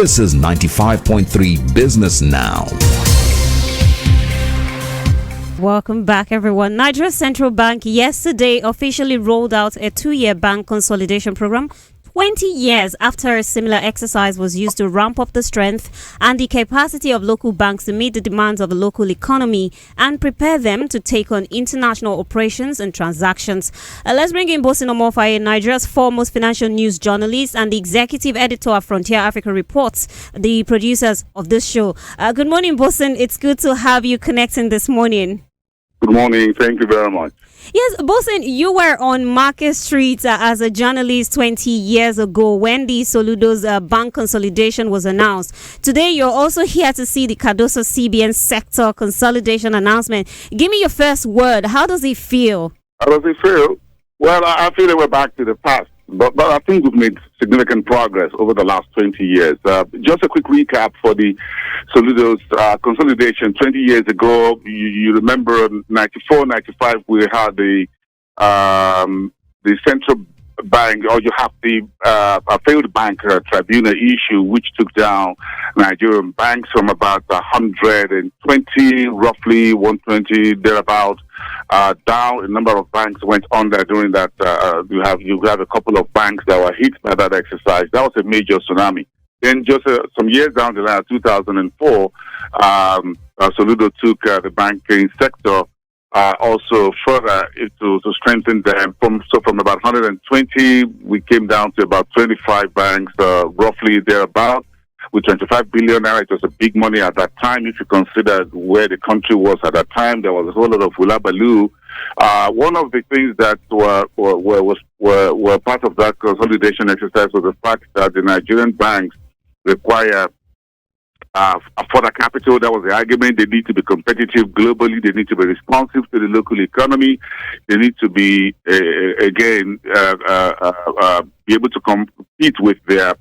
This is 95.3 Business Now. Welcome back, everyone. Nigeria's central bank yesterday officially rolled out a 2-year bank consolidation program, 20 years after a similar exercise was used to ramp up the strength and the capacity of local banks to meet the demands of the local economy and prepare them to take on international operations and transactions. Let's bring in Bosin Omofaye, Nigeria's foremost financial news journalist and the executive editor of Frontier Africa Reports, the producers of this show. Good morning, Bosin. It's good to have you connecting this morning. Good morning. Thank you very much. Yes, Bosin, you were on Market Street as a journalist 20 years ago when the Soludo's bank consolidation was announced. Today, you're also here to see the Cardoso CBN sector consolidation announcement. Give me your first word. How does it feel? How does it feel? Well, I feel that we're back to the past, but I think we've made significant progress over the last 20 years. Just a quick recap for the Soludo's consolidation. 20 years ago, you remember 94, 95, we had the central bank, or you have the failed bank tribunal issue, which took down Nigerian banks from about 120, roughly 120, thereabout, down. A number of banks went under during that. You have a couple of banks that were hit by that exercise. That was a major tsunami. Then just some years down the line, 2004, Soludo took the banking sector also further to strengthen them. From about 120, we came down to about 25 banks, roughly thereabout, with 25 billion naira. It was a big money at that time. If you consider where the country was at that time, there was a whole lot of hula-baloo. One of the things that were part of that consolidation exercise was the fact that the Nigerian banks require further capital. That was the argument. They need to be competitive globally. They need to be responsive to the local economy. They need to be, be able to compete with their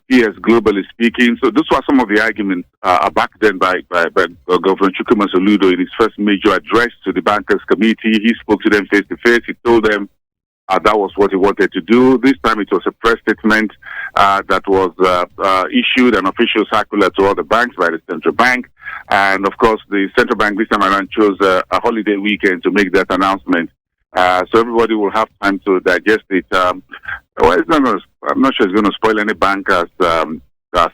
peers, globally speaking. So those were some of the arguments back then by Governor Chukwuma Soludo in his first major address to the Bankers Committee. He spoke to them face to face. He told them that was what he wanted to do. This time it was a press statement that was issued, an official circular to all the banks by the central bank. And of course, the central bank this time around chose a holiday weekend to make that announcement. So everybody will have time to digest it. I'm not sure it's going to spoil any bankers'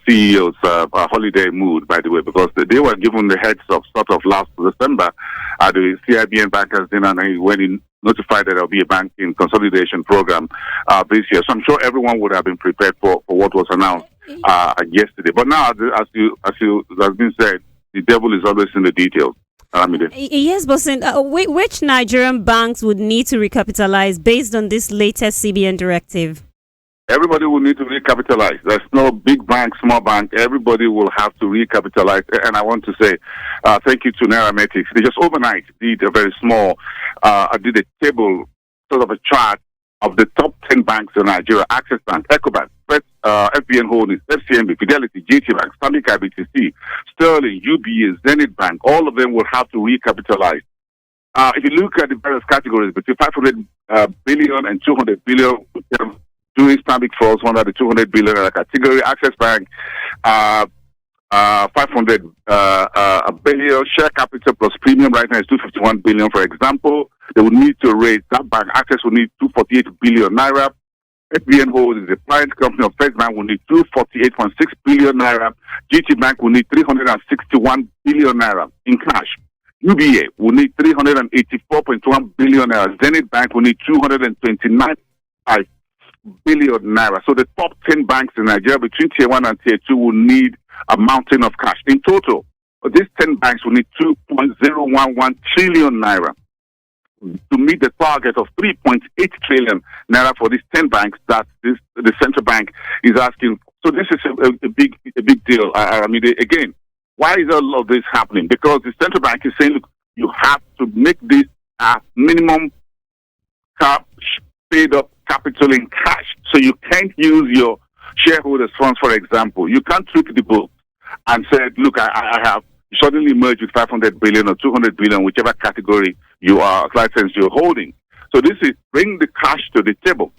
CEOs' holiday mood, by the way, because they were given the heads of sort of last December at the CIBN bankers dinner, and when he notified that there will be a banking consolidation program this year. So I'm sure everyone would have been prepared for what was announced yesterday. But now, as has been said, the devil is always in the details. Yes, Bosin, which Nigerian banks would need to recapitalize based on this latest CBN directive? Everybody will need to recapitalize. There's no big bank, small bank. Everybody will have to recapitalize. And I want to say thank you to Nairametrics. They just overnight did a very small, I did a table, sort of a chart of the top 10 banks in Nigeria: Access Bank, Ecobank, FBN Holdings, FCMB, Fidelity, GT Bank, Stanbic IBTC, Sterling, UBA, Zenith Bank. All of them will have to recapitalize. If you look at the various categories, between 500 billion and 200 billion, doing Stanbic falls under the 200 billion category. Access Bank, 500 billion. Share capital plus premium right now is 251 billion, for example. They would need to raise, that bank, Access will need 248 billion naira. FBN Holdings, the parent company of First Bank, will need 248.6 billion naira. GT Bank will need 361 billion naira in cash. UBA will need 384.1 billion naira. Zenith Bank will need 229.5 billion naira. So the top 10 banks in Nigeria between Tier 1 and Tier 2 will need a mountain of cash. In total, these 10 banks will need 2.011 trillion naira to meet the target of 3.8 trillion naira for these 10 banks that the central bank is asking. So this is a big deal. Again, why is all of this happening? Because the central bank is saying, look, you have to make this minimum paid up capital in cash. So you can't use your shareholders' funds, for example. You can't trick the book and say, look, I have suddenly merged with 500 billion or 200 billion, whichever category you are, license you're holding. So this is bring the cash to the table,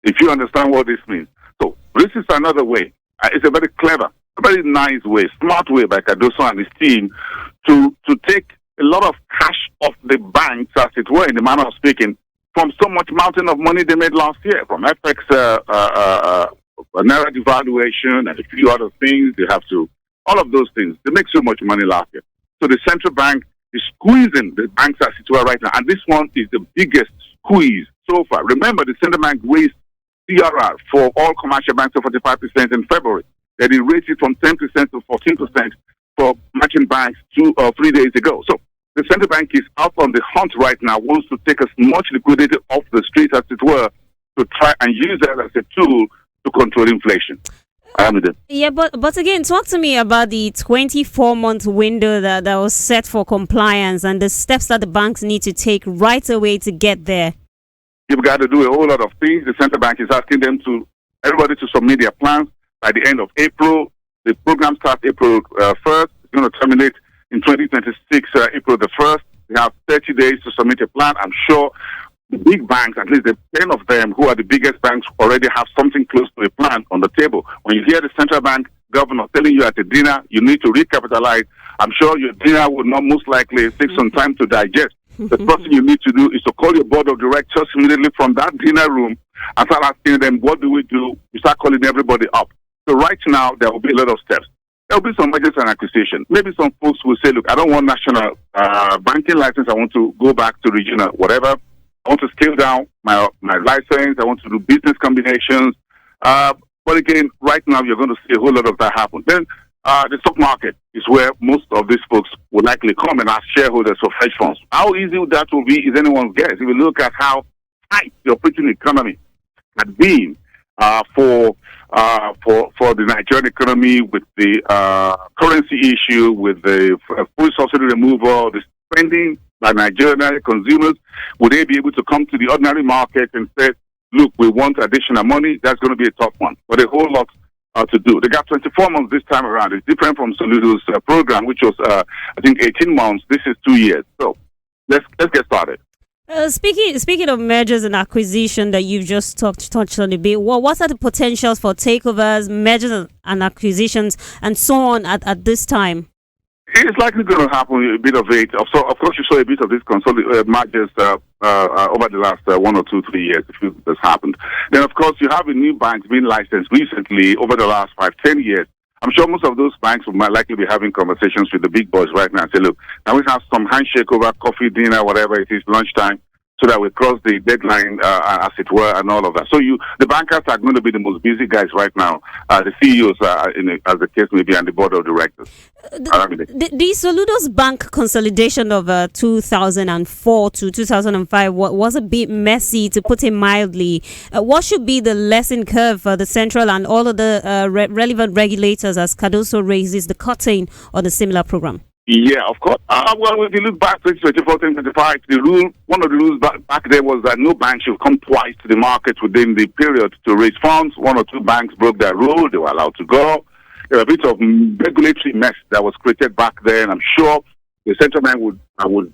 if you understand what this means. So this is another way. It's a very clever, a very nice way, smart way by Cardoso and his team to take a lot of cash off the banks, as it were, in the manner of speaking, from so much mountain of money they made last year, from FX, Naira devaluation, and a few other things. They have to, all of those things. They make so much money last year. So the central bank is squeezing the banks as it were right now. And this one is the biggest squeeze so far. Remember, the central bank raised CRR for all commercial banks to 45% in February. Then it raised it from 10% to 14% for merchant banks 2 or 3 days ago. So the central bank is out on the hunt right now, wants to take as much liquidity off the streets as it were to try and use that as a tool to control inflation. Yeah, but again, talk to me about the 24-month window that was set for compliance and the steps that the banks need to take right away to get there. You've got to do a whole lot of things. The central bank is asking everybody to submit their plans by the end of April. The program starts April 1st. It's going to terminate in 2026, April the 1st. They have 30 days to submit a plan. I'm sure the big banks, at least the 10 of them who are the biggest banks, already have something close to a plan on the table. When you hear the central bank governor telling you at a dinner you need to recapitalize, I'm sure your dinner would not most likely take some time to digest. The first thing you need to do is to call your board of directors immediately from that dinner room and start asking them, what do we do? You start calling everybody up. So right now, there will be a lot of steps. There will be some mergers and acquisition. Maybe some folks will say, look, I don't want national banking license. I want to go back to regional, whatever. I want to scale down my license. I want to do business combinations. But again, right now, you're going to see a whole lot of that happen. Then the stock market is where most of these folks will likely come and ask shareholders for hedge funds. How easy that will be is anyone's guess. If you look at how tight the operating economy had been for the Nigerian economy, with the currency issue, with the full subsidy removal, the spending by Nigerian consumers, would they be able to come to the ordinary market and say, look, we want additional money? That's going to be a tough one. But a whole lot to do. They got 24 months this time around. It's different from Soludo's program, which was, I think, 18 months. This is 2 years. So let's get started. Speaking of mergers and acquisition that you've just touched on a bit, what are the potentials for takeovers, mergers and acquisitions, and so on at this time? It's likely going to happen a bit of it. So, of course, you saw a bit of this mergers over the last 1 or 2, 3 years. If this happened, then of course you have a new bank being licensed recently over the last 5, 10 years. I'm sure most of those banks will likely be having conversations with the big boys right now and say, look, now we have some handshake over coffee, dinner, whatever it is, lunchtime, so that we cross the deadline, as it were, and all of that. So the bankers are going to be the most busy guys right now. The CEOs, as the case may be, and the board of directors. The Soludo's bank consolidation of 2004 to 2005 was a bit messy, to put it mildly. What should be the lesson curve for the central and all of the relevant regulators as Cardoso raises the curtain on a similar program? Yeah, of course. Well, if you look back to 2024-2025, one of the rules back there was that no bank should come twice to the market within the period to raise funds. 1 or 2 banks broke that rule. They were allowed to go. There was a bit of regulatory mess that was created back then. I'm sure the central bank would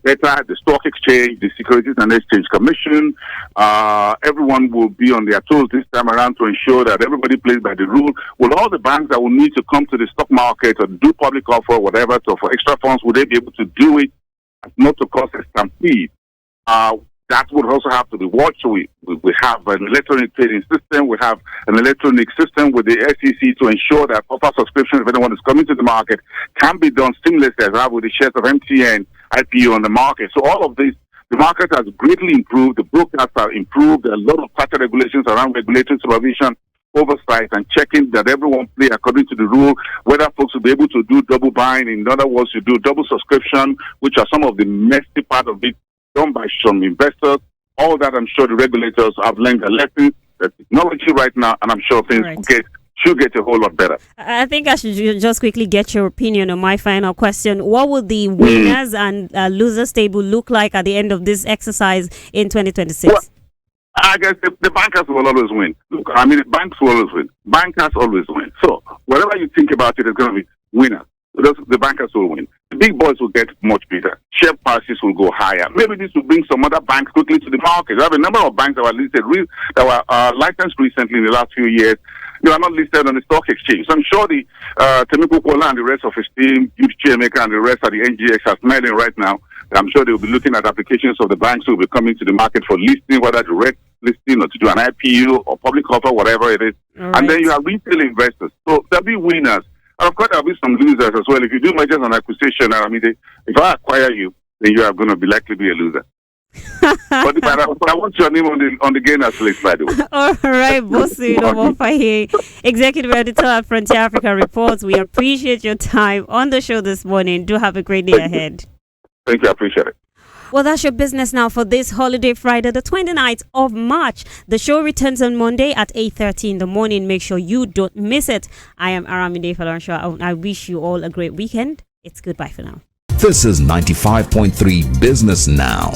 better the stock exchange, the Securities and Exchange Commission. Everyone will be on their toes this time around to ensure that everybody plays by the rule. Will all the banks that will need to come to the stock market or do public offer or whatever for extra funds, will they be able to do it not to cause a stampede? That would also have to be watched. So we have an electronic trading system. We have an electronic system with the SEC to ensure that offer subscriptions, if anyone is coming to the market, can be done seamlessly, as I have with the shares of MTN IPO on the market. So all of this, the market has greatly improved. The brokers have improved. There are a lot of tighter regulations around regulatory supervision, oversight, and checking that everyone play according to the rule, whether folks will be able to do double buying. In other words, you do double subscription, which are some of the messy part of it, done by some investors. All that, I'm sure the regulators have learned a lesson. The technology right now, and I'm sure things should get a whole lot better. I think I should just quickly get your opinion on my final question. What would the winners and losers table look like at the end of this exercise in 2026? Well, I guess the bankers will always win. Look, I mean, banks will always win. Bankers always win. So whatever you think about it, it's going to be winners. The bankers will win. The big boys will get much bigger. Share prices will go higher. Maybe this will bring some other banks quickly to the market. We have a number of banks that were listed, that were licensed recently in the last few years, They are not listed on the stock exchange. So I'm sure the Temiko Kola and the rest of his team, Youth Chairmaker and the rest of the NGX are smiling right now. I'm sure they will be looking at applications of the banks who will be coming to the market for listing, whether direct listing or to do an IPO or public offer, whatever it is. Right. And then you have retail investors. So there'll be winners. And of course, there'll be some losers as well. If you do mergers and acquisition, if I acquire you, then you are going to be likely to be a loser. but I want your name on the gainers list, by the way. All right, Bosu Mofaye, Executive Editor at Frontier Africa Reports. We appreciate your time on the show this morning. Do have a great day ahead. Thank you. I appreciate it. Well, that's your business now for this holiday Friday, the 29th of March. The show returns on Monday at 8:30 in the morning. Make sure you don't miss it. I am Aramide Falanshaw. I wish you all a great weekend. It's goodbye for now. This is 95.3 Business Now.